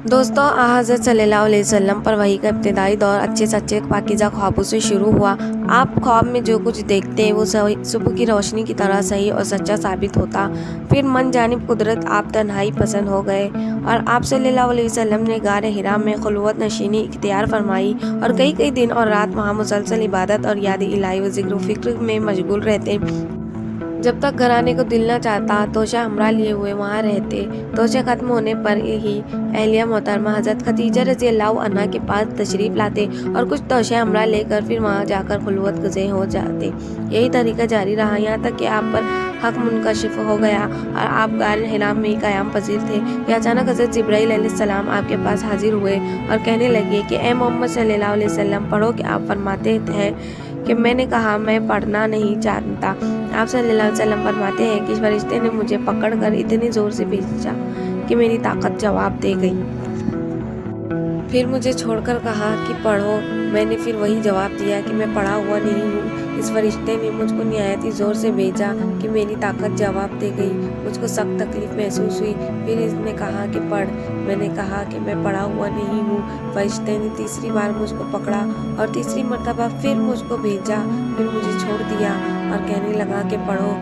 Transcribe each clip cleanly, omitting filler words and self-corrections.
दोस्तों हज़रत सल्लल्लाहु अलैहि वसल्लम पर वही का इब्तिदाई दौर अच्छे सच्चे पाकीज़ा ख्वाबों से शुरू हुआ। आप ख्वाब में जो कुछ देखते हैं वो सुबह की रोशनी की तरह सही और सच्चा साबित होता। फिर मन जानिब कुदरत आप तन्हाई पसंद हो गए और आप सल्लल्लाहु अलैहि वसल्लम ने गारे हिरा में खुलवत नशीनी इख्तियार फरमाई और कई कई दिन और रात वहाँ मुसलसल इबादत और याद इलाही व ज़िक्र फ़िक्र में मशगूल रहते। जब तक घर आने को दिल न चाहता तोशा हमरा लिए हुए वहाँ रहते। तोशा ख़त्म होने पर ही अहलिया मोहतरमा हज़रत खदीजा रज़ी अल्लाह अन्हा के पास तशरीफ़ लाते और कुछ तोशा हमरा लेकर फिर वहाँ जाकर खुलवत गुज़े हो जाते। यही तरीका जारी रहा यहाँ तक कि आप पर हक मुनकशिफ हो गया और आप गार हिरा में ही क़याम पजीर थे कि अचानक हज़रत जिब्राईल अलैहिस्सलाम आपके पास हाजिर हुए और कहने लगे कि ए मोहम्मद सल्लल्लाहु अलैहि वसल्लम पढ़ो कि आप फरमाते हैं कि मैंने कहा मैं पढ़ना नहीं जानता। आप सल्लल्लाहु अलैहि वसल्लम फरमाते हैं कि फरिश्ते ने मुझे पकड़कर इतनी ज़ोर से भेजा कि मेरी ताकत जवाब दे गई। फिर मुझे छोड़कर कहा कि पढ़ो। मैंने फिर वही जवाब दिया कि मैं पढ़ा हुआ नहीं हूँ। इस फरिश्ते ने मुझको निहायती ज़ोर से भेजा कि मेरी ताकत जवाब दे गई। मुझको सख्त तकलीफ़ महसूस हुई। फिर इसने कहा कि पढ़। मैंने कहा कि मैं पढ़ा हुआ नहीं हूँ। फरिश्ते ने तीसरी बार मुझको पकड़ा और तीसरी मर्तबा फिर मुझको भेजा। फिर मुझे छोड़ दिया और कहने लगा कि पढ़ो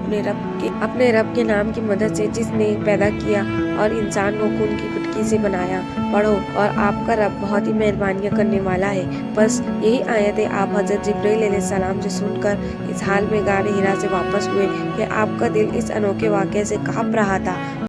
अपने रब के नाम की मदद से जिसने पैदा किया और इंसान को खून की गुटकी से बनाया। पढ़ो और आपका रब बहुत ही मेहरबानियाँ करने वाला है। बस यही आयतें आप हज़रत जिब्राईल अलैहिस्सलाम से सुनकर इस हाल में गारे हिरा से वापस हुए कि आपका दिल इस अनोखे वाक़े से काँप रहा था